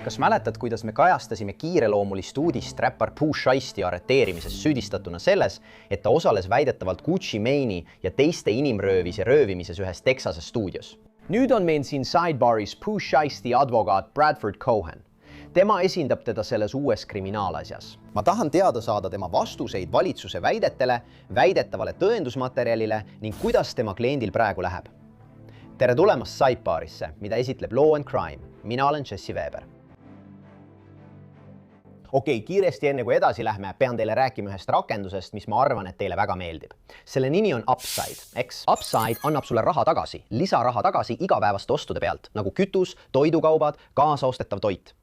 Kas mäletad, kuidas me kajastasime kiireloomulist uudist räppar Pooh Shiesty arreteerimises süüdistatuna selles, et ta osales väidetavalt Gucci Mane'i ja teiste inimröövis ja röövimises ühes Texase stuudios? Nüüd on meil siin sidebaris Pooh Shiesty advokaat Bradford Cohen. Tema esindab teda selles uues kriminaalasjas. Ma tahan teada saada tema vastuseid valitsuse väidetele, väidetavale tõendusmaterjalile ning kuidas tema kliendil praegu läheb. Tere tulemast sidebarisse, mida esitleb Law and Crime. Mina olen Jesse Weber. Okei, kiiresti enne kui edasi lähme, pean teile rääkima ühest rakendusest, mis ma arvan, et teile väga meeldib. Selle nimi on Upside, eks? Upside annab sulle raha tagasi, lisaraha tagasi igapäevaste ostude pealt, nagu kütus, toidukaubad, kaasaostetav toit.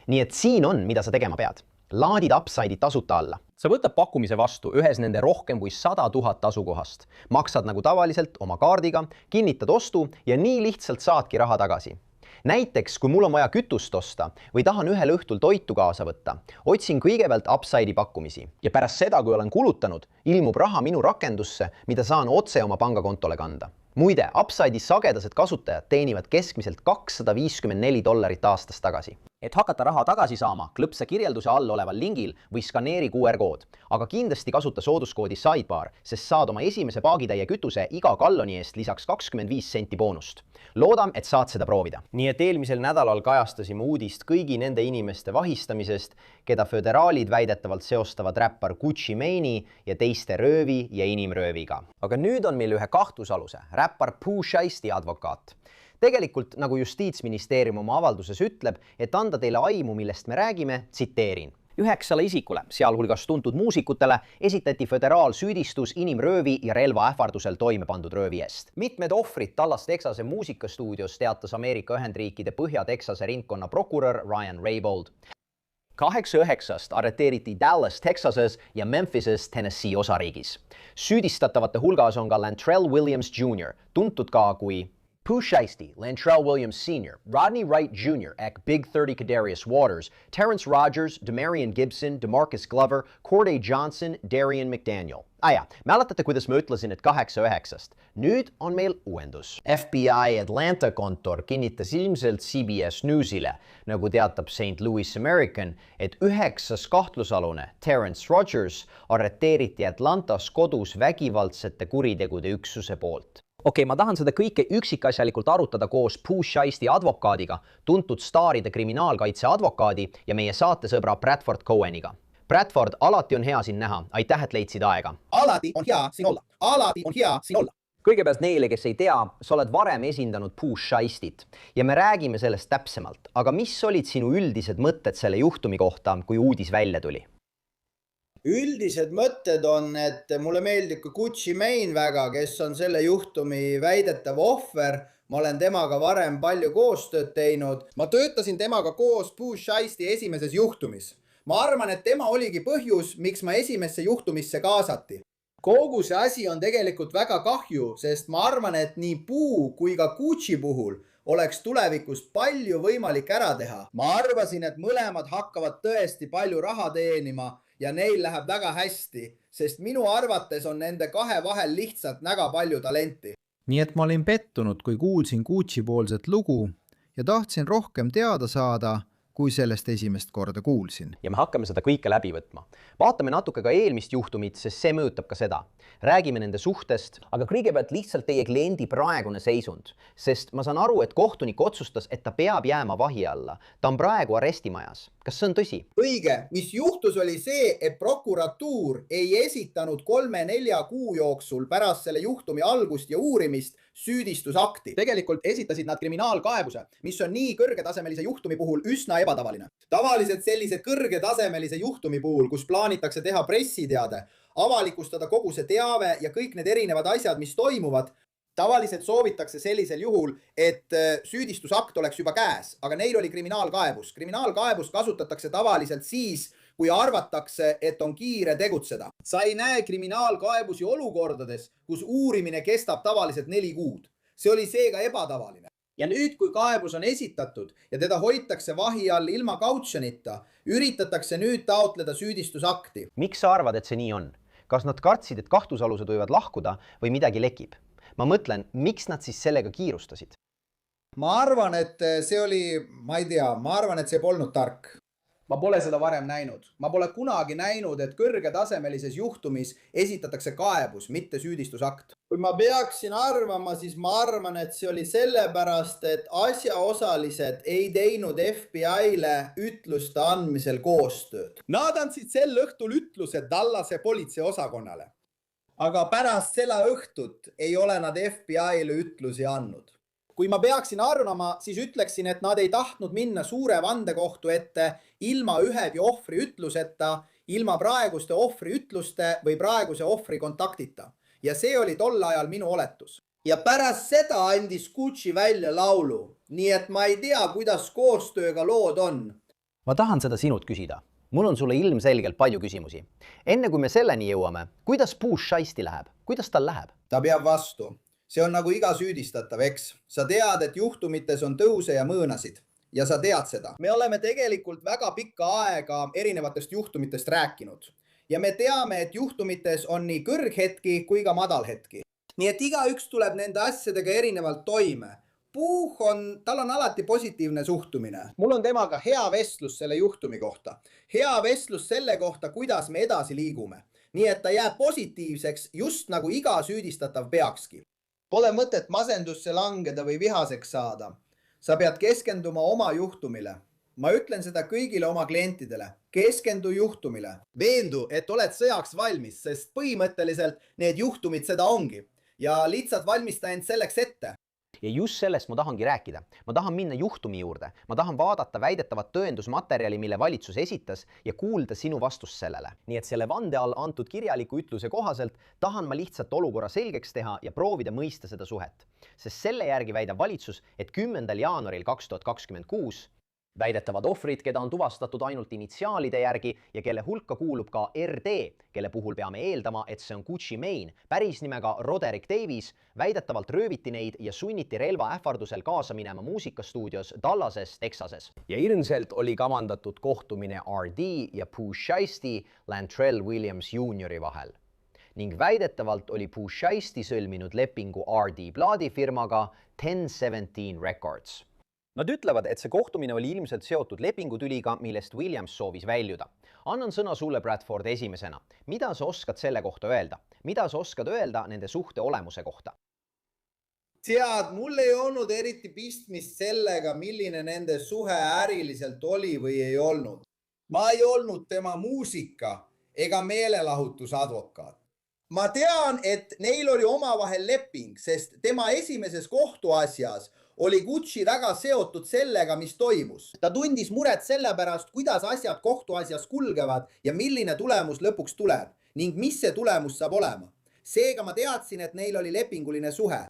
Nii et siin on, mida sa tegema pead. Laadid Upside'i tasuta alla. Sa võtad pakkumise vastu ühes nende rohkem kui 100 000 asukohast. Maksad nagu tavaliselt oma kaardiga, kinnitad ostu ja nii lihtsalt saadki raha tagasi. Näiteks, kui mul on vaja kütust osta või tahan ühel õhtul toitu kaasa võtta, otsin kõigepealt Upside'i pakkumisi ja pärast seda, kui olen kulutanud, ilmub raha minu rakendusse, mida saan otse oma pangakontole kanda. Muide, Upside'i sagedased kasutajad teenivad keskmiselt $254 aastas tagasi. Et hakata raha tagasi saama, klõpsa kirjelduse all oleval lingil või skaneeri QR-kood, aga kindlasti kasuta sooduskoodi Sidebar, sest saad oma esimese paagitäie kütuse iga galloni eest lisaks 25 senti boonust. Loodan, et saad seda proovida. Nii et eelmisel nädalal kajastasime uudist kõigi nende inimeste vahistamisest, keda föderaalid väidetavalt seostavad räppar Gucci Mane'i ja teiste röövi ja inimrööviga. Aga nüüd on meil ühe kahtlusaluse, räppar Pooh Shiesty advokaat. Tegelikult, nagu Justiitsministeerium oma avalduses ütleb, et anda teile aimu, millest me räägime, tsiteerin. 9 isikule, sealhulgas tuntud muusikutele, esitati föderaalsüüdistus inimröövi ja relvaähvardusel toime pandud röövi eest. Mitmed ohvrid Dallas Texase muusikastuudios teatas Ameerika Ühendriikide Põhja-Texase ringkonna prokurör Ryan Raybould. 8-9 arreteeriti Dallas, Texases ja Memphises, Tennessee osariigis. Süüdistatavate hulgas on ka Lantrell Williams Jr., tuntud ka kui Pooh Shiesty, Lantrell Williams Sr., Rodney Wright Jr. ehk Big 30 Kadarius Waters, Terrence Rogers, Demarion Gibson, DeMarcus Glover, Corday Johnson, Darian McDaniel. Mäletate, kuidas ma ütlesin, et 8-9. Nüüd on meil uuendus. FBI Atlanta kontor kinnitas ilmselt CBS Newsile, nagu teatab St. Louis American, et 9. kahtlusalune Terrence Rogers arreteeriti Atlantas kodus vägivaldsete kuritegude üksuse poolt. Okei, ma tahan seda kõike üksikasjalikult arutada koos Pooh Shiesty advokaadiga, tuntud staaride kriminaalkaitse advokaadi ja meie saatesõbra Bradford Coheniga. Bradford, alati on hea siin näha. Aitäh, et leidsid aega. Alati on hea siin olla. Alati on hea siin olla. Kõigepealt neile, kes ei tea, sa oled varem esindanud Pooh Shiestyt ja me räägime sellest täpsemalt. Aga mis olid sinu üldised mõtted selle juhtumi kohta, kui uudis välja tuli? Üldised mõtted on, et mulle meeldib ka Gucci Mane väga, kes on selle juhtumi väidetav ohver. Ma olen temaga varem palju koostööd teinud. Ma töötasin temaga koos Pooh Shiesty esimeses juhtumis. Ma arvan, et tema oligi põhjus, miks ma esimesse juhtumisse kaasati. Kogu see asi on tegelikult väga kahju, sest ma arvan, et nii Pooh kui ka Gucci puhul oleks tulevikus palju võimalik ära teha. Ma arvasin, et mõlemad hakkavad tõesti palju raha teenima ja neil läheb väga hästi, sest minu arvates on nende kahe vahel lihtsalt väga palju talenti. Nii et ma olin pettunud, kui kuulsin Gucci poolset lugu ja tahtsin rohkem teada saada, kui sellest esimest korda kuulsin. Ja me hakkame seda kõike läbi võtma. Vaatame natuke ka eelmist juhtumit, sest see mõjutab ka seda. Räägime nende suhtest, aga kõigepealt lihtsalt teie kliendi praegune seisund, sest ma saan aru, et kohtunik otsustas, et ta peab jääma vahi alla. Ta on praegu arestimajas. Kas see on tõsi? Õige, mis juhtus oli see, et prokuratuur ei esitanud 3-4 kuu jooksul pärast selle juhtumi algust ja uurimist süüdistusakti. Tegelikult esitasid nad kriminaalkaebuse, mis on nii kõrgetasemelise juhtumi puhul üsna ebatavaline. Tavaliselt sellise kõrgetasemelise juhtumi puhul, kus plaanitakse teha pressiteade, avalikustada kogu see teave ja kõik need erinevad asjad, mis toimuvad, tavaliselt soovitakse sellisel juhul, et süüdistusakt oleks juba käes, aga neil oli kriminaalkaebus. Kriminaalkaebus kasutatakse tavaliselt siis, kui arvatakse, et on kiire tegutseda. Sa ei näe kriminaalkaebusi olukordades, kus uurimine kestab tavaliselt 4 kuud. See oli seega ebatavaline. Ja nüüd, kui kaebus on esitatud ja teda hoitakse vahi all ilma kautsionita, üritatakse nüüd taotleda süüdistusakti. Miks sa arvad, et see nii on? Kas nad kartsid, et kahtlusalused võivad lahkuda või midagi lekib? Ma mõtlen, miks nad siis sellega kiirustasid? ma arvan, et see oli, ma ei tea, ma arvan, et see polnud tark. Ma pole seda varem näinud. Ma pole kunagi näinud, et kõrgetasemelises juhtumis esitatakse kaebus, mitte süüdistusakt. Kui ma peaksin arvama, siis ma arvan, et see oli sellepärast, et asjaosalised ei teinud FBI-le ütluste andmisel koostööd. Nad andsid sel õhtul ütluse Dallase politseiosakonnale. Aga pärast seda õhtut ei ole nad FBI-le ütlusi andnud. Kui ma peaksin arvama, siis ütleksin, et nad ei tahtnud minna suure vandekohtu ette ilma ühegi ohvri ütluseta, ilma praeguste ohvri ütluste või praeguse ohvri kontaktita. Ja see oli tol ajal minu oletus. Ja pärast seda andis Gucci välja laulu, nii et ma ei tea, kuidas koostööga lood on. Ma tahan seda sinult küsida. Mul on sulle ilmselgelt palju küsimusi. Enne kui me selleni jõuame, kuidas Pooh Shiesty läheb? Kuidas tal läheb? Ta peab vastu. See on nagu iga süüdistatav, eks? Sa tead, et juhtumites on tõuse ja mõõnasid. Ja sa tead seda. Me oleme tegelikult väga pikka aega erinevatest juhtumitest rääkinud. Ja me teame, et juhtumites on nii kõrghetki kui ka madalhetki. Nii et igaüks tuleb nende asjadega erinevalt toime. Pooh tal on alati positiivne suhtumine. Mul on temaga hea vestlus selle juhtumi kohta. Hea vestlus selle kohta, kuidas me edasi liigume. Nii et ta jääb positiivseks just nagu iga süüdistatav peakski. Pole mõtet masendusse langeda või vihaseks saada. Sa pead keskenduma oma juhtumile. Ma ütlen seda kõigile oma klientidele. Keskendu juhtumile. Veendu, et oled sõjaks valmis, sest põhimõtteliselt need juhtumid seda ongi. Ja lihtsalt valmista end selleks ette. Ja just sellest ma tahangi rääkida. Ma tahan minna juhtumi juurde. Ma tahan vaadata väidetavat tõendusmaterjali, mille valitsus esitas ja kuulda sinu vastust sellele. Nii et selle vande all antud kirjaliku ütluse kohaselt tahan ma lihtsalt olukorra selgeks teha ja proovida mõista seda suhet. Sest selle järgi väidab valitsus, et 10. jaanuaril 2026 väidetavad ohvrid, keda on tuvastatud ainult initsiaalide järgi ja kelle hulka kuulub ka RD, kelle puhul peame eeldama, et see on Gucci Mane, päris nimega Roderick Davies, väidetavalt rööviti neid ja sunniti relva ähvardusel kaasa minema muusikastuudios Dallases, Texases. Ja ilmselt oli kavandatud kohtumine RD ja Pooh Shiesty Lantrell Williams Jr. vahel. Ning väidetavalt oli Pooh Shiesty sõlminud lepingu RD plaadifirmaga 1017 Records. Nad ütlevad, et see kohtumine oli ilmselt seotud lepingutüliga, millest Williams soovis väljuda. Annan sõna sulle, Bradford, esimesena. Mida sa oskad selle kohta öelda? Mida sa oskad öelda nende suhte olemuse kohta? Tead, mul ei olnud eriti pistmist sellega, milline nende suhe äriliselt oli või ei olnud. Ma ei olnud tema muusika ega meelelahutusadvokaat. Ma tean, et neil oli omavahel leping, sest tema esimeses kohtuasjas oli Gucci väga seotud sellega, mis toimus. Ta tundis muret selle pärast, kuidas asjad kohtuasjas kulgevad ja milline tulemus lõpuks tuleb ning mis see tulemus saab olema. Seega ma teadsin, et neil oli lepinguline suhe.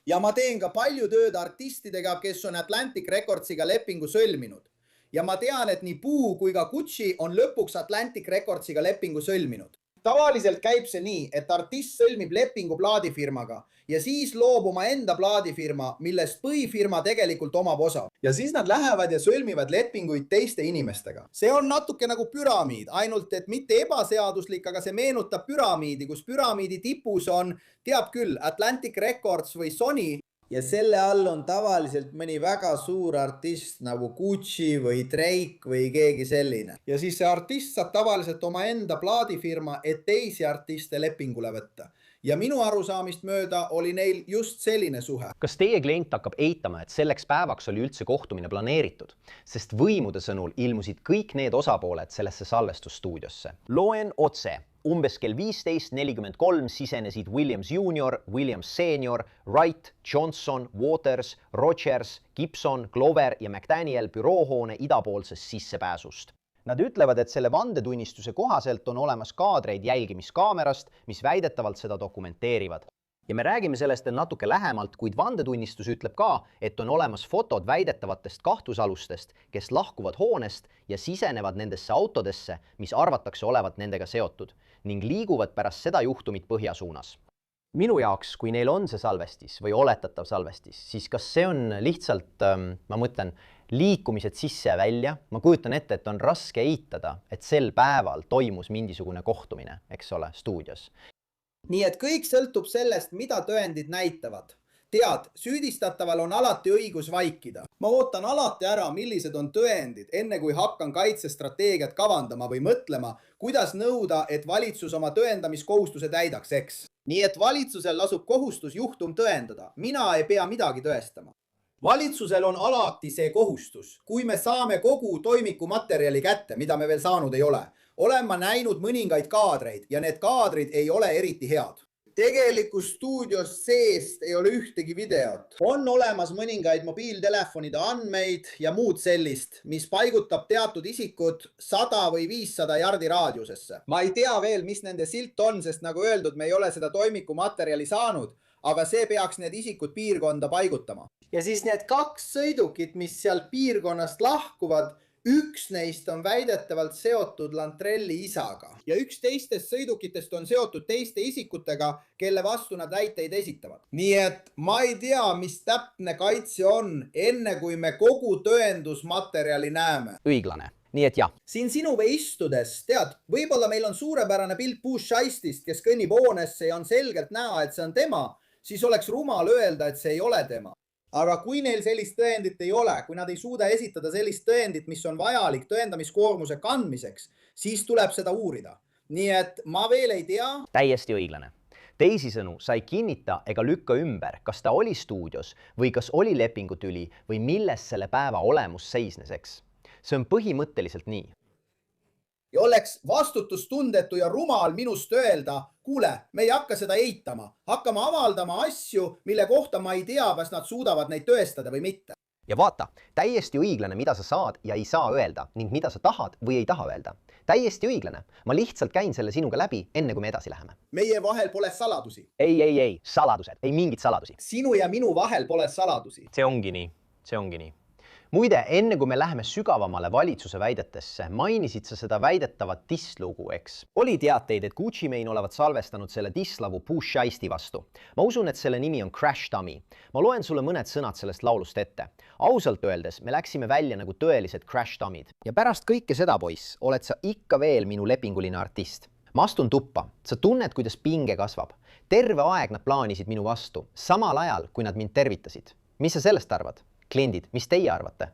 Ja ma teen ka palju tööd artistidega, kes on Atlantic Recordsiga lepingu sõlminud. Ja ma tean, et nii Pooh kui ka Gucci on lõpuks Atlantic Recordsiga lepingu sõlminud. Tavaliselt käib see nii, et artist sõlmib lepingu plaadifirmaga ja siis loob oma enda plaadifirma, millest põhifirma tegelikult omab osa. Ja siis nad lähevad ja sõlmivad lepinguid teiste inimestega. See on natuke nagu püramiid, ainult et mitte ebaseaduslik, aga see meenutab püramiidi, kus püramiidi tipus on, teab küll, Atlantic Records või Sony. Ja selle all on tavaliselt mõni väga suur artist nagu Gucci või Drake või keegi selline. Ja siis see artist saab tavaliselt oma enda plaadifirma, et teisi artiste lepingule võtta. Ja minu arusaamist mööda oli neil just selline suhe. Kas teie klient hakkab eitama, et selleks päevaks oli üldse kohtumine planeeritud? Sest võimude sõnul ilmusid kõik need osapooled sellesse salvestusstuudiosse. Loen otse. Umbes kell 15:43 sisenesid Williams Jr., Williams Senior, Wright, Johnson, Waters, Rogers, Gibson, Glover ja McDaniel büroohoone idapoolsest sissepääsust. Nad ütlevad, et selle vandetunnistuse kohaselt on olemas kaadreid jälgimiskaamerast, mis väidetavalt seda dokumenteerivad. Ja me räägime sellest natuke lähemalt, kuid vandetunnistus ütleb ka, et on olemas fotod väidetavatest kahtlusalustest, kes lahkuvad hoonest ja sisenevad nendesse autodesse, mis arvatakse olevat nendega seotud, ning liiguvad pärast seda juhtumit põhja suunas. Minu jaoks, kui neil on see salvestis või oletatav salvestis, siis kas see on lihtsalt, ma mõtlen, liikumised sisse ja välja? Ma kujutan ette, et on raske eitada, et sel päeval toimus mingisugune kohtumine, eks ole, stuudios. Nii et kõik sõltub sellest, mida tõendid näitavad. tead, süüdistataval on alati õigus vaikida. Ma ootan alati ära, millised on tõendid, enne kui hakkan kaitsestrateegiat kavandama või mõtlema, kuidas nõuda, et valitsus oma tõendamiskohustuse täidaks, eks. Nii et valitsusel lasub kohustus juhtum tõendada. Mina ei pea midagi tõestama. Valitsusel on alati see kohustus, kui me saame kogu toimiku materjali kätte, mida me veel saanud ei ole. Olen ma näinud mõningaid kaadreid ja need kaadrid ei ole eriti head. Tegelikus stuudios seest ei ole ühtegi videot. On olemas mõningaid mobiiltelefonide andmeid ja muud sellist, mis paigutab teatud isikud 100 või 500 jardi raadiusesse. Ma ei tea veel, mis nende silt on, sest nagu öeldud, me ei ole seda toimiku materjali saanud, aga see peaks need isikud piirkonda paigutama. Ja siis need 2 sõidukit, mis sealt piirkonnast lahkuvad, üks neist on väidetavalt seotud Lantrelli isaga ja üks teistest sõidukitest on seotud teiste isikutega, kelle vastu nad väiteid esitavad. Nii et ma ei tea, mis täpne kaitse on, enne kui me kogu tõendusmaterjali näeme. Õiglane. Nii et jah. Siin sinuga istudes, tead, võib-olla meil on suurepärane pilt Bushheistist, kes kõnnib hoonesse ja on selgelt näha, et see on tema, siis oleks rumal öelda, et see ei ole tema. Aga kui neil sellist tõendit ei ole, kui nad ei suuda esitada sellist tõendit, mis on vajalik tõendamiskoormuse kandmiseks, siis tuleb seda uurida. Nii et ma veel ei tea. Täiesti õiglane. Teisisõnu, sa ei kinnita ega lükka ümber, kas ta oli stuudios või kas oli lepingutüli või milles selle päeva olemus seisneseks. See on põhimõtteliselt nii. Ja oleks vastutustundetu ja rumal minust öelda, kuule, me ei hakka seda eitama, hakkame avaldama asju, mille kohta ma ei tea, kas nad suudavad neid tõestada või mitte. Ja vaata, täiesti õiglane, mida sa saad ja ei saa öelda ning mida sa tahad või ei taha öelda. Täiesti õiglane. Ma lihtsalt käin selle sinuga läbi, enne kui me edasi läheme. Meie vahel pole saladusi. Ei, saladused, ei mingit saladusi. Sinu ja minu vahel pole saladusi. See ongi nii. Muide, enne kui me läheme sügavamale valitsuse väidetesse, mainisid sa seda väidetavat disslugu, eks? Oli teateid, et Gucci Mane olevat salvestanud selle disslavu Bushheisti vastu. Ma usun, et selle nimi on Crash Dummy. Ma loen sulle mõned sõnad sellest laulust ette. Ausalt öeldes, me läksime välja nagu tõelised Crash Dummid. Ja pärast kõike seda, poiss, oled sa ikka veel minu lepinguline artist. Ma astun tuppa. Sa tunned, kuidas pinge kasvab. Terve aeg nad plaanisid minu vastu, samal ajal, kui nad mind tervitasid. Mis sa sellest arvad? Kliendid, mis teie arvate?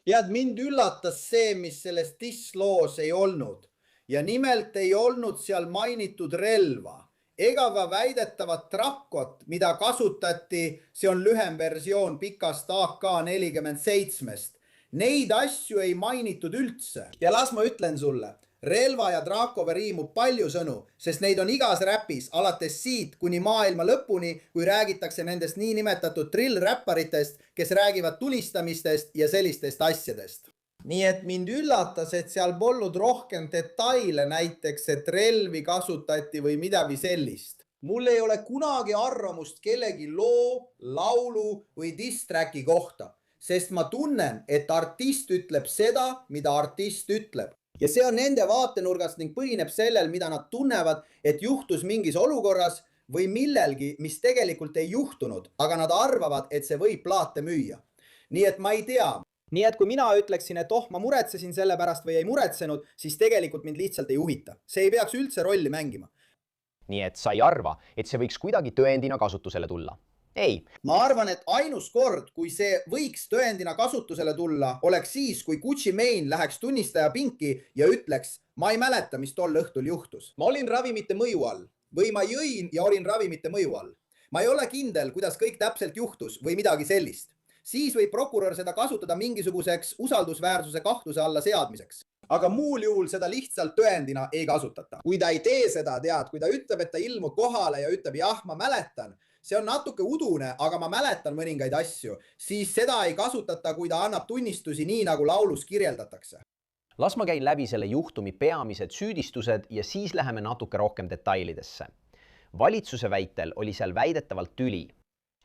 Tead, mind üllatas see, mis selles dissloos ei olnud. Ja nimelt ei olnud seal mainitud relva ega ka väidetavat trakot, mida kasutati, see on lühem versioon pikast AK-47-st. Neid asju ei mainitud üldse. Ja las ma ütlen sulle, relva ja Drakova riimub palju sõnu, sest neid on igas räpis, alates siit kuni maailma lõpuni, kui räägitakse nendest niinimetatud drill-räpparitest, kes räägivad tulistamistest ja sellistest asjadest. Nii et mind üllatas, et seal polnud rohkem detaile, näiteks, et relvi kasutati või midagi sellist. Mul ei ole kunagi arvamust kellegi loo, laulu või diss-tracki kohta, sest ma tunnen, et artist ütleb seda, mida artist ütleb. Ja see on nende vaatenurgast ning põhineb sellel, mida nad tunnevad, et juhtus mingis olukorras või millelgi, mis tegelikult ei juhtunud, aga nad arvavad, et see võib plaate müüa. Nii et ma ei tea. Nii et kui mina ütleksin, et ma muretsesin selle pärast või ei muretsenud, siis tegelikult mind lihtsalt ei huvita. See ei peaks üldse rolli mängima. Nii et sa ei arva, et see võiks kuidagi tõendina kasutusele tulla? Ei. Ma arvan, et ainus kord, kui see võiks tõendina kasutusele tulla, oleks siis, kui Gucci Mane läheks tunnistaja pinki ja ütleks, ma ei mäleta, mis tol õhtul juhtus. Ma olin ravimite mõju all või ma jõin ja olin ravimite mõju all. Ma ei ole kindel, kuidas kõik täpselt juhtus või midagi sellist. Siis võib prokurör seda kasutada mingisuguseks usaldusväärsuse kahtluse alla seadmiseks. Aga muul juhul seda lihtsalt tõendina ei kasutata. Kui ta ei tee seda, tead, kui ta ütleb, et ta ilmub kohale ja ütleb, jah, ma mäletan, see on natuke udune, aga ma mäletan mõningaid asju, siis seda ei kasutata, kui ta annab tunnistusi nii, nagu laulus kirjeldatakse. Las ma käin läbi selle juhtumi peamised süüdistused ja siis läheme natuke rohkem detailidesse. Valitsuse väitel oli seal väidetavalt tüli.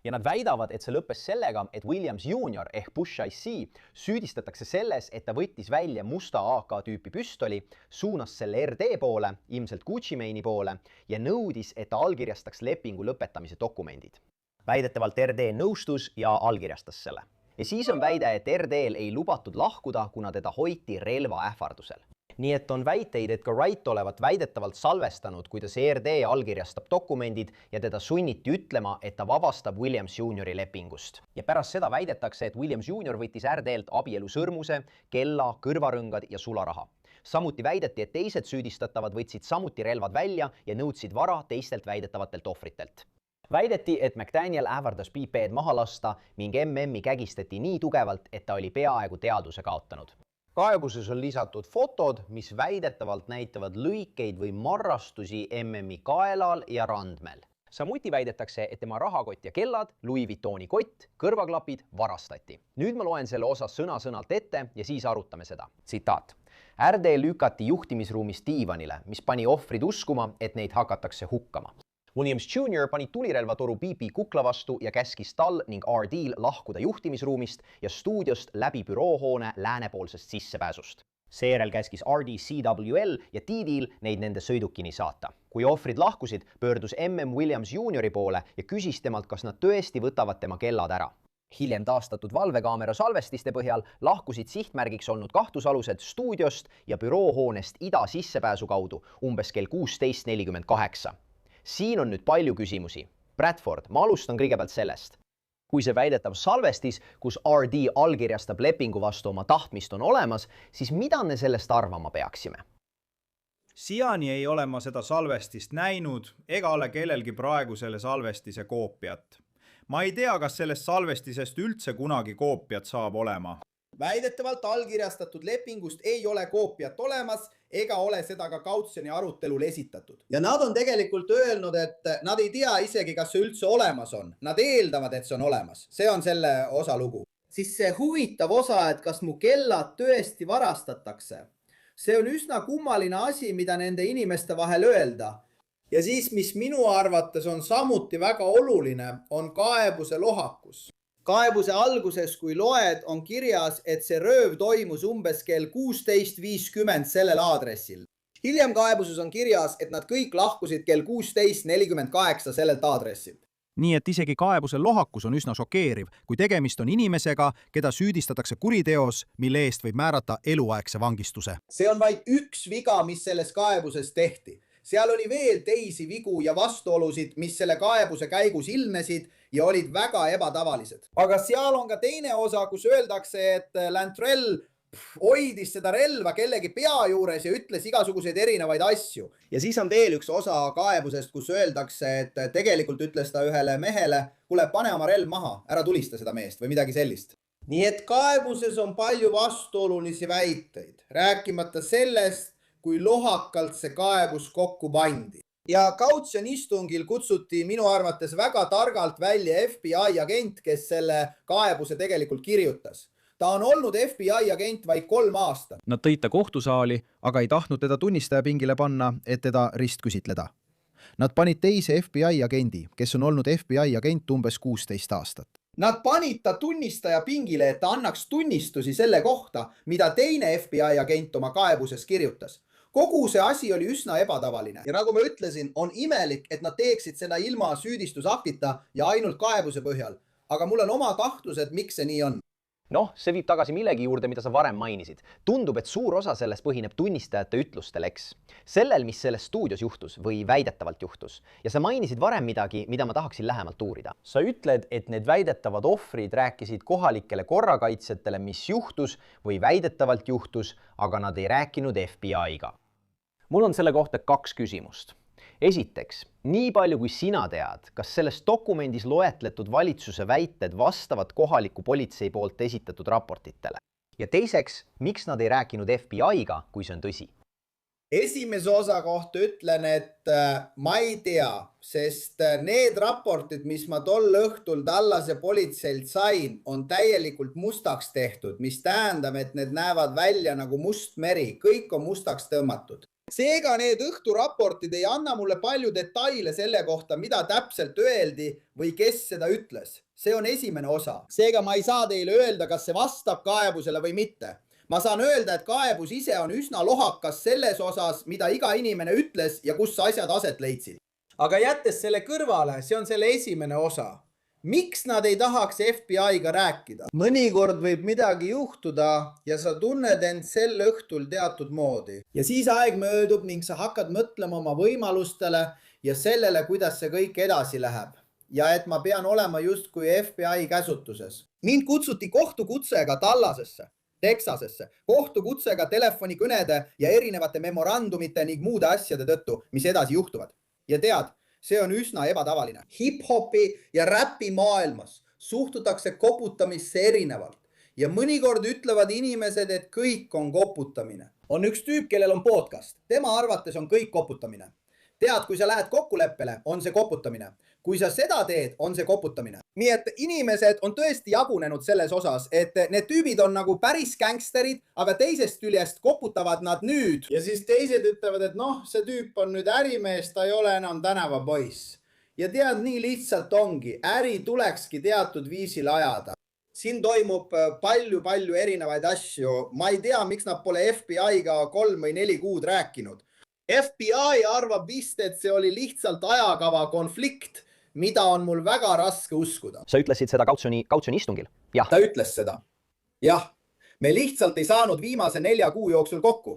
Ja nad väidavad, et see lõppes sellega, et Williams Jr. ehk Bushheist süüdistatakse selles, et ta võttis välja musta AK-tüüpi püstoli, suunas selle RD poole, ilmselt Gucci Mane'i poole ja nõudis, et ta allkirjastaks lepingu lõpetamise dokumendid. Väidetavalt RD nõustus ja allkirjastas selle. Ja siis on väide, et RD-l ei lubatud lahkuda, kuna teda hoiti relva ähvardusel. nii et on väiteid, et ka Wright olevat väidetavalt salvestanud, kuidas ERD allkirjastab dokumendid ja teda sunniti ütlema, et ta vabastab Williams Juniori lepingust. Ja pärast seda väidetakse, et Williams Junior võttis RD-lt abielusõrmuse, kella, kõrvarõngad ja sularaha. Samuti väideti, et teised süüdistatavad võtsid samuti relvad välja ja nõudsid vara teistelt väidetavatelt ohvritelt. Väideti, et McDaniel ähvardas PP-d maha lasta ning MM-i kägistati nii tugevalt, et ta oli peaaegu teadvuse kaotanud. Kaebuses on lisatud fotod, mis väidetavalt näitavad lõikeid või marrastusi MM-i kaelal ja randmel. Samuti väidetakse, et tema rahakott ja kellad, Louis Vuittoni kott, kõrvaklapid varastati. Nüüd ma loen selle osa sõna-sõnalt ette ja siis arutame seda. Tsitaat. RD lükati juhtimisruumist diivanile, mis pani ohvrid uskuma, et neid hakatakse hukkama. Williams Jr. pani tulirelvatoru PP kukla vastu ja käskis tal ning RD-l lahkuda juhtimisruumist ja stuudiost läbi büroohoone läänepoolsest sissepääsust. Seejärel käskis RD CWL ja TD-l neid nende sõidukini saata. Kui ohvrid lahkusid, pöördus MM Williams Jr. poole ja küsis temalt, kas nad tõesti võtavad tema kellad ära. Hiljem taastatud valvekaamera salvestiste põhjal lahkusid sihtmärgiks olnud kahtlusalused stuudiost ja büroohoonest ida sissepääsu kaudu umbes kell 16:48. Siin on nüüd palju küsimusi. Bradford, ma alustan kõigepealt sellest. Kui see väidetav salvestis, kus RD allkirjastab lepingu vastu oma tahtmist on olemas, siis mida me sellest arvama peaksime? Siiani ei ole ma seda salvestist näinud ega ole kellelgi praegu selle salvestise koopiat. Ma ei tea, kas sellest salvestisest üldse kunagi koopiat saab olema. Väidetavalt allkirjastatud lepingust ei ole koopiat olemas ega ole seda ka kautsjoni arutelul esitatud. Ja nad on tegelikult öelnud, et nad ei tea isegi, kas see üldse olemas on. Nad eeldavad, et see on olemas. See on selle osa lugu. Siis see huvitav osa, et kas mu kellad tõesti varastatakse. See on üsna kummaline asi, mida nende inimeste vahel öelda. Ja siis, mis minu arvates on samuti väga oluline, on kaebuse lohakus. Kaebuse alguses, kui loed, on kirjas, et see rööv toimus umbes kell 16:50 sellel aadressil. Hiljem kaebuses on kirjas, et nad kõik lahkusid kell 16:48 sellelt aadressil. Nii et isegi kaebuse lohakus on üsna šokeeriv, kui tegemist on inimesega, keda süüdistatakse kuriteos, mille eest võib määrata eluaegse vangistuse. See on vaid üks viga, mis selles kaebuses tehti. Seal oli veel teisi vigu ja vastuolusid, mis selle kaebuse käigus ilmnesid ja olid väga ebatavalised. Aga seal on ka teine osa, kus öeldakse, et Lantrell hoidis seda relva kellegi pea juures ja ütles igasuguseid erinevaid asju. Ja siis on veel üks osa kaebusest, kus öeldakse, et tegelikult ütles ta ühele mehele, kuule, pane oma relv maha, ära tulista seda meest või midagi sellist. Nii et kaebuses on palju vastuolulisi väiteid, rääkimata sellest, kui lohakalt see kaebus kokku pandi. Ja kautsjonistungil kutsuti minu arvates väga targalt välja FBI agent, kes selle kaebuse tegelikult kirjutas. Ta on olnud FBI agent vaid 3 aastat. Nad tõid ta kohtusaali, aga ei tahtnud teda tunnistajapingile panna, et teda ristküsitleda. Nad panid teise FBI agendi, kes on olnud FBI agent umbes 16 aastat. Nad panid ta tunnistajapingile, et ta annaks tunnistusi selle kohta, mida teine FBI agent oma kaebuses kirjutas. Kogu see asi oli üsna ebatavaline ja nagu ma ütlesin, on imelik, et nad teeksid seda ilma süüdistusaktita ja ainult kaebuse põhjal. Aga mul on oma kahtlused, miks see nii on. See viib tagasi millegi juurde, mida sa varem mainisid. Tundub, et suur osa sellest põhineb tunnistajate ütlustel, eks? Sellel, mis selles stuudios juhtus või väidetavalt juhtus. Ja sa mainisid varem midagi, mida ma tahaksin lähemalt uurida. Sa ütled, et need väidetavad ohvrid rääkisid kohalikele korrakaitsjatele, mis juhtus või väidetavalt juhtus, aga nad ei rääkinud FBI-ga. Mul on selle kohta 2 küsimust. Esiteks, nii palju kui sina tead, kas selles dokumendis loetletud valitsuse väited vastavad kohaliku politsei poolt esitatud raportitele? Ja teiseks, miks nad ei rääkinud FBI-ga, kui see on tõsi? Esimese osa kohta ütlen, et ma ei tea, sest need raportid, mis ma tol õhtul Tallase politseilt sain, on täielikult mustaks tehtud, mis tähendab, et need näevad välja nagu must meri, kõik on mustaks tõmmatud. Seega need õhturaportid ei anna mulle palju detaile selle kohta, mida täpselt öeldi või kes seda ütles. See on esimene osa. Seega ma ei saa teile öelda, kas see vastab kaebusele või mitte. Ma saan öelda, et kaebus ise on üsna lohakas selles osas, mida iga inimene ütles ja kus asjad aset leidsid. Aga jättes selle kõrvale, see on selle esimene osa. miks nad ei tahaks FBI-ga rääkida? Mõnikord võib midagi juhtuda ja sa tunned end sel õhtul teatud moodi. Ja siis aeg möödub ning sa hakkad mõtlema oma võimalustele ja sellele, kuidas see kõik edasi läheb. Ja et ma pean olema justkui FBI käsutuses. Mind kutsuti kohtukutsega Tallasesse, Texasesse, kohtukutsega telefonikõnede ja erinevate memorandumite ning muude asjade tõttu, mis edasi juhtuvad. Ja tead, see on üsna ebatavaline. Hip-hopi ja räpi maailmas suhtutakse koputamisse erinevalt ja mõnikord ütlevad inimesed, et kõik on koputamine. On üks tüüp, kellel on podcast. Tema arvates on kõik koputamine. Tead, kui sa lähed kokkuleppele, on see koputamine. Kui sa seda teed, on see koputamine. Nii et inimesed on tõesti jagunenud selles osas, et need tüübid on nagu päris gängsterid, aga teisest küljest koputavad nad nüüd. Ja siis teised ütlevad, et noh, see tüüp on nüüd ärimees, ta ei ole enam tänavapoiss. Ja tead, nii lihtsalt ongi. Äri tulekski teatud viisil ajada. Siin toimub palju erinevaid asju. Ma ei tea, miks nad pole FBI-ga 3 või 4 kuud rääkinud. FBI arvab vist, et see oli lihtsalt ajakava konflikt, mida on mul väga raske uskuda. Sa ütlesid seda kautsjoni istungil? Jah. Ta ütles seda. Jah, me lihtsalt ei saanud viimase 4 kuu jooksul kokku.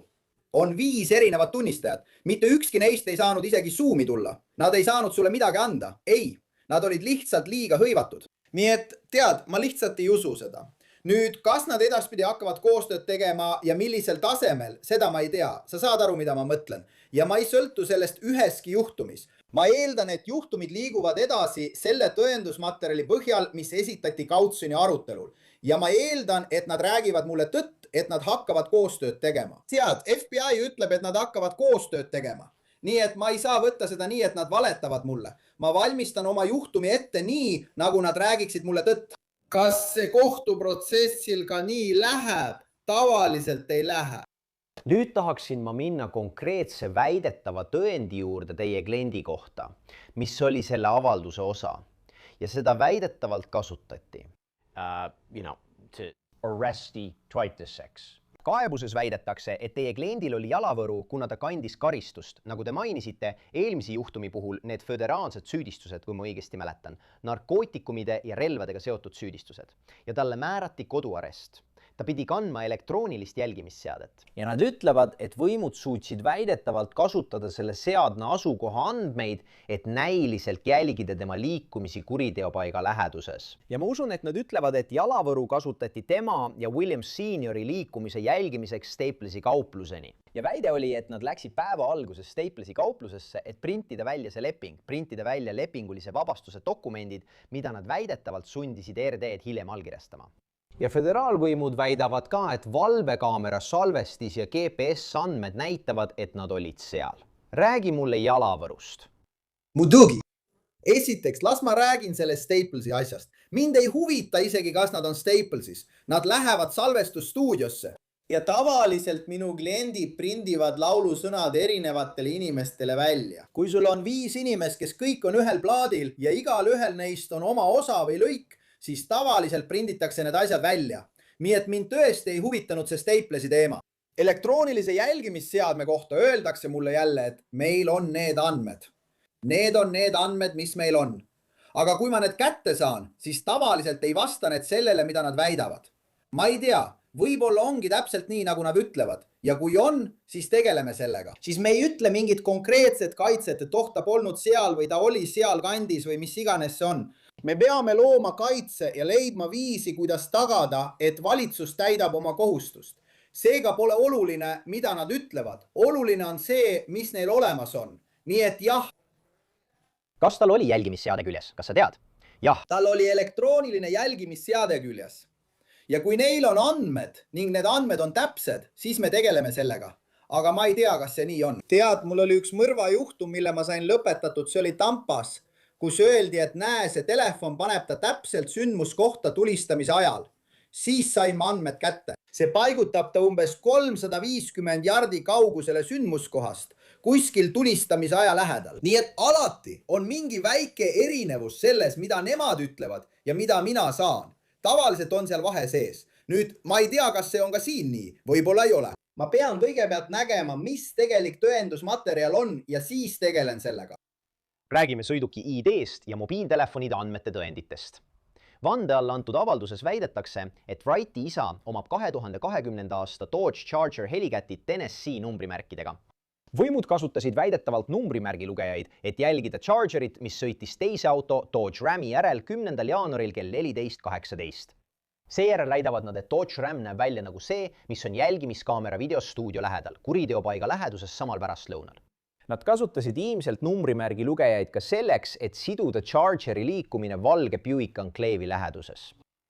On 5 erinevat tunnistajat. Mitte ükski neist ei saanud isegi Zoomi tulla. Nad ei saanud sulle midagi anda. Ei, nad olid lihtsalt liiga hõivatud. Nii et tead, ma lihtsalt ei usu seda. Nüüd, kas nad edaspidi hakkavad koostööd tegema ja millisel tasemel, seda ma ei tea. Sa saad aru, mida ma mõtlen. Ja ma ei sõltu sellest üheski juhtumis. Ma eeldan, et juhtumid liiguvad edasi selle tõendusmaterjali põhjal, mis esitati kautsjoni arutelul. Ja ma eeldan, et nad räägivad mulle tõtt, et nad hakkavad koostööd tegema. Tead, FBI ütleb, et nad hakkavad koostööd tegema. Nii et ma ei saa võtta seda nii, et nad valetavad mulle. Ma valmistan oma juhtumi ette nii, nagu nad räägiksid mulle tõtt. Kas see kohtuprotsessil ka nii läheb? Tavaliselt ei lähe. Nüüd tahaksin ma minna konkreetse väidetava tõendi juurde teie kliendi kohta, mis oli selle avalduse osa. Ja seda väidetavalt kasutati. To arrest Detritus. Kaebuses väidetakse, et teie kliendil oli jalavõru, kuna ta kandis karistust. Nagu te mainisite, eelmise juhtumi puhul need föderaalsed süüdistused, kui ma õigesti mäletan, narkootikumide ja relvadega seotud süüdistused. Ja talle määrati koduarest. Ta pidi kandma elektroonilist jälgimisseadet. Ja nad ütlevad, et võimud suutsid väidetavalt kasutada selle seadna asukoha andmeid, et näiliselt jälgida tema liikumisi kuriteopaiga läheduses. Ja ma usun, et nad ütlevad, et jalavõru kasutati tema ja William Seniori liikumise jälgimiseks Staplesi kaupluseni. Ja väide oli, et nad läksid päeva alguses Staplesi kauplusesse, et printida välja see leping, printida välja lepingulise vabastuse dokumendid, mida nad väidetavalt sundisid RD-d hiljem allkirjastama. Ja föderaalvõimud väidavad ka, et valvekaamera salvestis ja GPS-andmed näitavad, et nad olid seal. Räägi mulle jalavõrust. Muidugi. Esiteks, las ma räägin sellest Staplesi asjast. Mind ei huvita isegi, kas nad on Staplesis. Nad lähevad salvestusstuudiosse. Ja tavaliselt minu kliendid prindivad laulusõnad erinevatele inimestele välja. Kui sul on 5 inimest, kes kõik on ühel plaadil ja igal ühel neist on oma osa või lõik, siis tavaliselt prinditakse need asjad välja. Nii et mind tõesti ei huvitanud see Staplesi teema. Elektroonilise jälgimisseadme kohta öeldakse mulle jälle, et meil on need andmed. Need on need andmed, mis meil on. Aga kui ma need kätte saan, siis tavaliselt ei vasta need sellele, mida nad väidavad. Ma ei tea, võib-olla ongi täpselt nii, nagu nad ütlevad. Ja kui on, siis tegeleme sellega. Siis me ei ütle mingit konkreetset kaitset, et ta polnud seal või ta oli seal kandis või mis iganes see on. Me peame looma kaitse ja leidma viisi, kuidas tagada, et valitsus täidab oma kohustust. Seega pole oluline, mida nad ütlevad. Oluline on see, mis neil olemas on. Nii et jah. Kas tal oli jälgimisseade küljes? Kas sa tead? Jah. Tal oli elektrooniline jälgimisseade küljes. Ja kui neil on andmed ning need andmed on täpsed, siis me tegeleme sellega. Aga ma ei tea, kas see nii on. Tead, mul oli üks mõrvajuhtum, mille ma sain lõpetatud. See oli Tampas, kus öeldi, et näe, see telefon paneb ta täpselt sündmuskohta tulistamise ajal. Siis sain ma andmed kätte. See paigutab ta umbes 350 jardi kaugusele sündmuskohast, kuskil tulistamise aja lähedal. Nii et alati on mingi väike erinevus selles, mida nemad ütlevad ja mida mina saan. Tavaliselt on seal vahe sees. Nüüd, ma ei tea, kas see on ka siin nii. Võib-olla ei ole. Ma pean kõigepealt nägema, mis tegelik tõendusmaterjal on ja siis tegelen sellega. Räägime sõiduki ID-st ja mobiiltelefonide andmete tõenditest. Vande alla antud avalduses väidetakse, et Wrighti isa omab 2020. aasta Dodge Charger helikätit Tennessee numbrimärkidega. Võimud kasutasid väidetavalt numbrimärgi lugejaid, et jälgida Chargerit, mis sõitis teise auto Dodge Rami järel 10. jaanuaril kell 14.18. Seejärel väidavad nad, et Dodge Ram näeb välja nagu see, mis on jälgimiskaamera videos stuudio lähedal, kuriteopaiga läheduses samal pärastlõunal. Nad kasutasid ilmselt numbrimärgi lugejaid ka selleks, et siduda Chargeri liikumine valge Buick Enclave'i läheduses.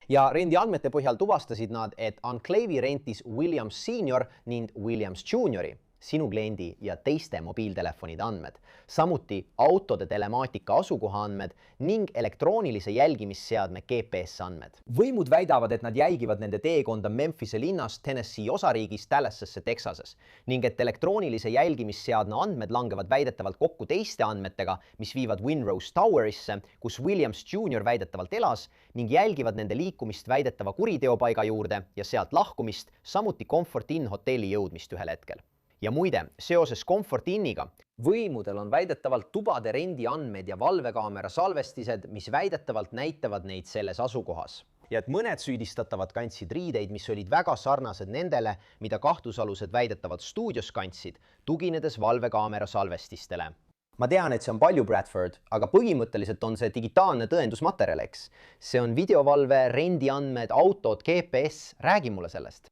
Ja rendi andmete põhjal tuvastasid nad, et Enclave'i rentis Williams Senior ning Williams Juniori, sinu kliendi ja teiste mobiiltelefonide andmed, samuti autode telemaatika asukoha andmed ning elektroonilise jälgimisseadme GPS andmed. Võimud väidavad, et nad jälgivad nende teekonda Memphise linnast Tennessee osariigis Dallasasse, Texases ning et elektroonilise jälgimisseadme andmed langevad väidetavalt kokku teiste andmetega, mis viivad Winrose Towerisse, kus Williams Jr. väidetavalt elas ning jälgivad nende liikumist väidetava kuriteopaiga juurde ja sealt lahkumist, samuti Comfort Inn hotelli jõudmist ühel hetkel. Ja muide, seoses Comfort Inniga, võimudel on väidetavalt tubade rendi andmed ja valvekaamera salvestised, mis väidetavalt näitavad neid selles asukohas. Ja et mõned süüdistatavad kandsid riideid, mis olid väga sarnased nendele, mida kahtlusalused väidetavad stuudios kandsid, tuginedes valvekaamera salvestistele. Ma tean, et see on palju, Bradford, aga põhimõtteliselt on see digitaalne tõendusmaterjal, eks. See on videovalve, rendiandmed, autod, GPS, räägi mulle sellest.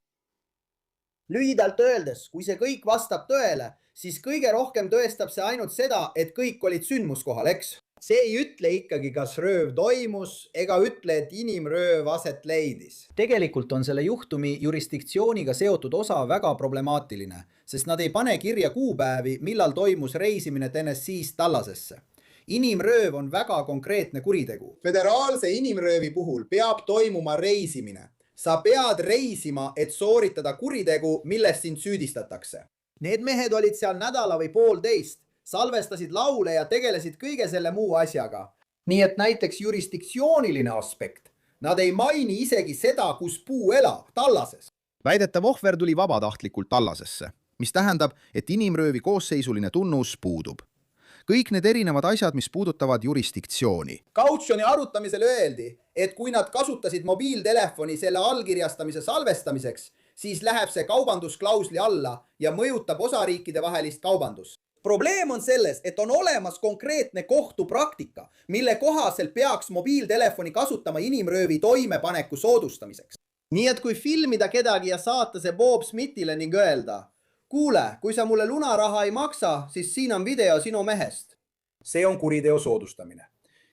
Lühidalt öeldes, kui see kõik vastab tõele, siis kõige rohkem tõestab see ainult seda, et kõik olid sündmuskohal, eks? See ei ütle ikkagi, kas rööv toimus ega ütle, et inimrööv aset leidis. Tegelikult on selle juhtumi jurisdiktsiooniga seotud osa väga problemaatiline, sest nad ei pane kirja kuupäevi, millal toimus reisimine Tennessee'st Dallasesse. Inimrööv on väga konkreetne kuritegu. Föderaalse inimröövi puhul peab toimuma reisimine. Sa pead reisima, et sooritada kuritegu, millest sind süüdistatakse. Need mehed olid seal nädala või poolteist, salvestasid laule ja tegelesid kõige selle muu asjaga. Nii et näiteks jurisdiktsiooniline aspekt. Nad ei maini isegi seda, kus puu elab, Dallases. Väidetav ohver tuli vabatahtlikult Dallasesse, mis tähendab, et inimröövi koosseisuline tunnus puudub. Kõik need erinevad asjad, mis puudutavad jurisdiktsiooni. Kautsjoni arutamisel öeldi, et kui nad kasutasid mobiiltelefoni selle allkirjastamise salvestamiseks, siis läheb see kaubandusklausli alla ja mõjutab osariikide vahelist kaubandust. Probleem on selles, et on olemas konkreetne kohtupraktika, mille kohaselt peaks mobiiltelefoni kasutama inimröövi toimepaneku soodustamiseks. Nii et kui filmida kedagi ja saata see Bob Smithile ning öelda, kuule, kui sa mulle lunaraha ei maksa, siis siin on video sinu mehest. See on kuriteo soodustamine.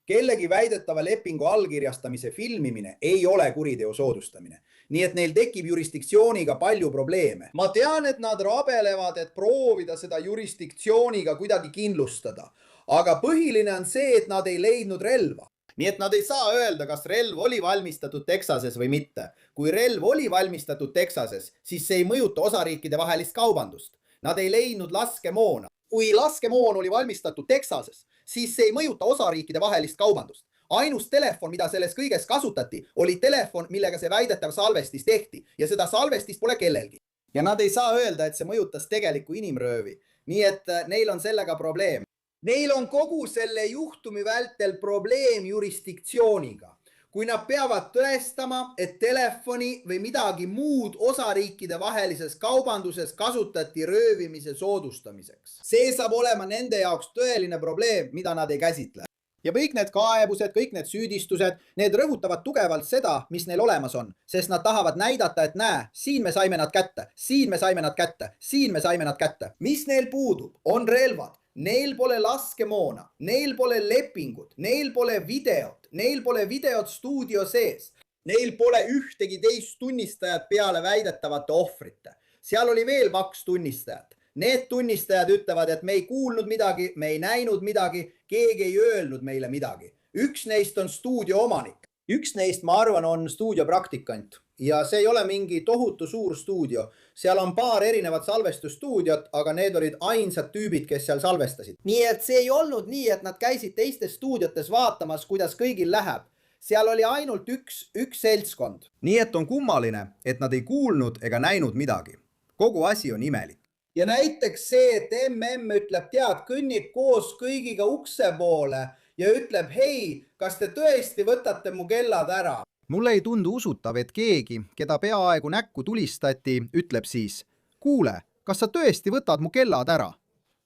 Kellegi väidetava lepingu allkirjastamise filmimine ei ole kuriteo soodustamine. Nii et neil tekib jurisdiktsiooniga palju probleeme. Ma tean, et nad rabelevad, et proovida seda jurisdiktsiooniga kuidagi kindlustada. Aga põhiline on see, et nad ei leidnud relva. Nii et nad ei saa öelda, kas relv oli valmistatud Texases või mitte. Kui relv oli valmistatud Texases, siis see ei mõjuta osariikide vahelist kaubandust. Nad ei leidnud laskemoona. Kui laskemoon oli valmistatud Texases, siis see ei mõjuta osariikide vahelist kaubandust. Ainus telefon, mida selles kõiges kasutati, oli telefon, millega see väidetav salvestis tehti ja seda salvestist pole kellelgi. Ja nad ei saa öelda, et see mõjutas tegelikku inimröövi. Nii et neil on sellega probleem. Neil on kogu selle juhtumi vältel probleem jurisdiktsiooniga. Kui nad peavad tõestama, et telefoni või midagi muud osariikide vahelises kaubanduses kasutati röövimise soodustamiseks. See saab olema nende jaoks tõeline probleem, mida nad ei käsitle. Ja kõik need kaebused, kõik need süüdistused, need rõhutavad tugevalt seda, mis neil olemas on, sest nad tahavad näidata, et näe, siin me saime nad kätte, siin me saime nad kätte, siin me saime nad kätte. Mis neil puudub? On relvad. Neil pole laskemoona, neil pole lepingut, neil pole videot stuudio sees. Neil pole ühtegi teist tunnistajat peale väidetavate ohvrite. Seal oli veel 2 tunnistajat. Need tunnistajad ütlevad, et me ei kuulnud midagi, me ei näinud midagi, keegi ei öelnud meile midagi. Üks neist on stuudio omanik. Üks neist, ma arvan, on stuudiopraktikant. Ja see ei ole mingi tohutu suur stuudio. Seal on paar erinevat salvestusstuudiot, aga need olid ainsad tüübid, kes seal salvestasid. Nii et see ei olnud nii, et nad käisid teistes stuudiotes vaatamas, kuidas kõigil läheb. Seal oli ainult üks seltskond. Nii et on kummaline, et nad ei kuulnud ega näinud midagi. Kogu asi on imelik. ja näiteks see, et MM ütleb, tead, kõnnib koos kõigiga ukse poole ja ütleb, hei, kas te tõesti võtate mu kellad ära? Mulle ei tundu usutav, et keegi, keda peaaegu näkku tulistati, ütleb siis, kuule, kas sa tõesti võtad mu kellad ära?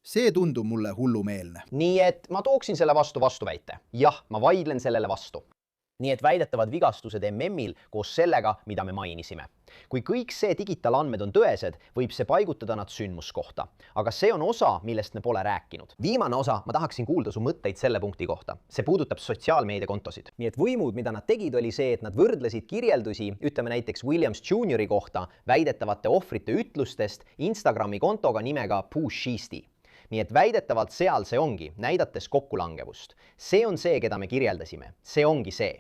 See tundub mulle hullumeelne. Nii et ma tooksin selle vastuväite. Jah, ma vaidlen sellele vastu. Nii et väidetavad vigastused MM-il koos sellega, mida me mainisime. Kui kõik see digitaalandmed on tõesed, võib see paigutada nad sündmuskohta. Aga see on osa, millest me pole rääkinud. Viimane osa, ma tahaksin kuulda su mõtteid selle punkti kohta. See puudutab sotsiaalmeediakontosid. Nii et võimud, mida nad tegid, oli see, et nad võrdlesid kirjeldusi, ütleme näiteks Williams Jr. kohta väidetavate ohvrite ütlustest Instagrami kontoga nimega Pushisti. Nii et väidetavalt seal see ongi, näidates kokkulangevust. See on see, keda me kirjeldasime. See ongi see.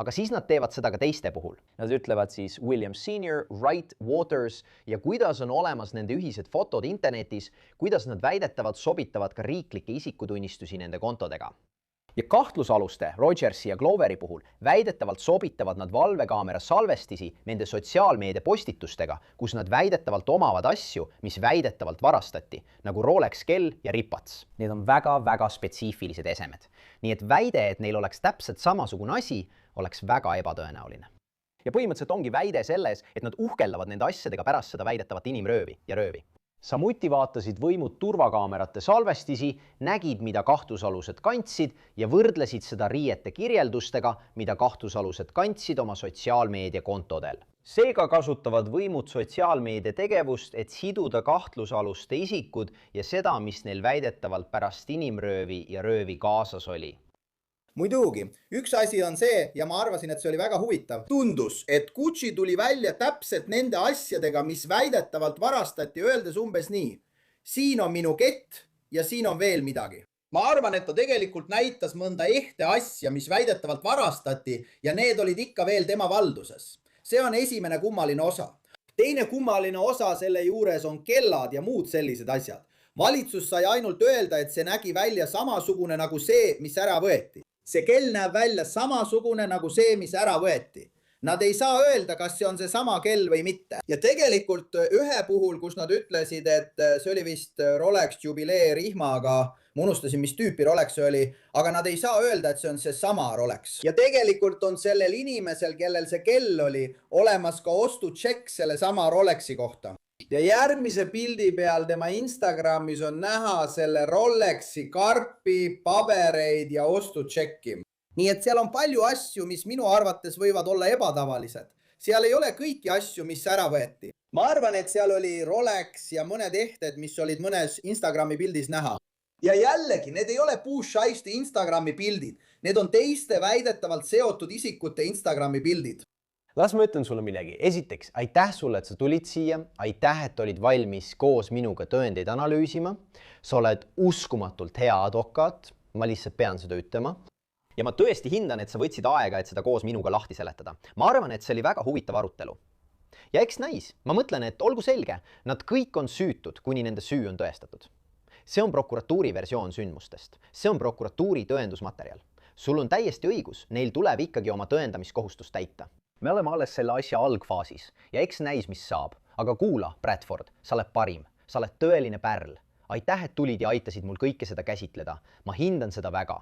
Aga siis nad teevad seda ka teiste puhul. Nad ütlevad siis William Sr., Wright, Waters ja kuidas on olemas nende ühised fotod internetis, kuidas nad väidetavalt sobitavad ka riiklikke isikutunnistusi nende kontodega. Ja kahtlusaluste Rogersi ja Cloveri puhul väidetavalt sobitavad nad valvekaamera salvestisi nende sotsiaalmeedia postitustega, kus nad väidetavalt omavad asju, mis väidetavalt varastati, nagu Rolex kell ja ripats. Need on väga spetsiifilised esemed. Nii et väide, et neil oleks täpselt samasugune asi, oleks väga ebatõenäoline. Ja põhimõtteliselt ongi väide selles, et nad uhkeldavad nende asjadega pärast seda väidetavat inimröövi ja röövi. Samuti vaatasid võimud turvakaamerate salvestisi, nägid, mida kahtlusalused kandsid ja võrdlesid seda riiete kirjeldustega, mida kahtlusalused kandsid oma sotsiaalmeedia kontodel. Seega kasutavad võimud sotsiaalmeedia tegevust, et siduda kahtlusaluste isikud ja seda, mis neil väidetavalt pärast inimröövi ja röövi kaasas oli. Muidugi, üks asi on see, ja ma arvasin, et see oli väga huvitav. Tundus, et Gucci tuli välja täpselt nende asjadega, mis väidetavalt varastati, öeldes umbes nii. Siin on minu kett ja siin on veel midagi. Ma arvan, et ta tegelikult näitas mõnda ehte asja, mis väidetavalt varastati ja need olid ikka veel tema valduses. See on esimene kummaline osa. Teine kummaline osa selle juures on kellad ja muud sellised asjad. Valitsus sai ainult öelda, et see nägi välja samasugune nagu see, mis ära võeti. See kell näeb välja samasugune nagu see, mis ära võeti. Nad ei saa öelda, kas see on see sama kell või mitte. Ja tegelikult ühe puhul, kus nad ütlesid, et see oli vist Rolex jubilee rihmaga, ma unustasin, mis tüüpi Rolex see oli, aga nad ei saa öelda, et see on see sama Rolex. Ja tegelikult on sellel inimesel, kellel see kell oli, olemas ka ostutšekk selle sama Rolexi kohta. Ja järgmise pildi peal tema Instagramis on näha selle Rolexi karpi, pabereid ja ostutšekki. Nii et seal on palju asju, mis minu arvates võivad olla ebatavalised. Seal ei ole kõiki asju, mis ära võeti. Ma arvan, et seal oli Rolex ja mõned ehted, mis olid mõnes Instagrami pildis näha. Ja jällegi, need ei ole Pushisti Instagrami pildid. Need on teiste väidetavalt seotud isikute Instagrami pildid. Las ma ütlen sulle millegi. Esiteks, aitäh sulle, et sa tulid siia. Aitäh, et olid valmis koos minuga tõendeid analüüsima. Sa oled uskumatult hea advokaat. Ma lihtsalt pean seda ütlema. Ja ma tõesti hindan, et sa võtsid aega, et seda koos minuga lahti seletada. Ma arvan, et see oli väga huvitav arutelu. Ja eks näis. Ma mõtlen, et olgu selge, nad kõik on süütud, kuni nende süü on tõestatud. See on prokuratuuri versioon sündmustest. See on prokuratuuri tõendusmaterjal. Sul on täiesti õigus. Neil tuleb ikkagi oma tõendamiskohustust täita. Me oleme alles selle asja algfaasis ja eks näis, mis saab. Aga kuula, Bradford, sa oled parim. Sa oled tõeline pärl. Aitäh, et tulid ja aitasid mul kõike seda käsitleda. Ma hindan seda väga.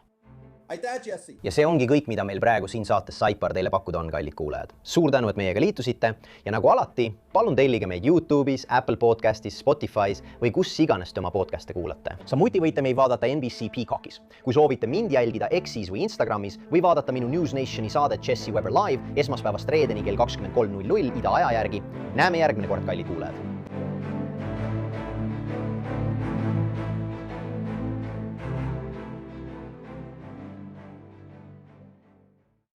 Aitäh, Jesse! Ja see ongi kõik, mida meil praegu siin saates Saipar teile pakkuda on, kallid kuulajad. Suur tänu, et meiega liitusite ja nagu alati, palun tellige meid YouTube'is, Apple Podcastis, Spotify's või kus iganes te oma podcaste kuulate. Samuti võite meid vaadata NBC Peacockis. Kui soovite mind jälgida X'is või Instagramis või vaadata minu News Nationi saadet Jesse Weber Live esmaspäevast reedeni kell 23.00 ida aja järgi, näeme järgmine kord, kallid kuulajad.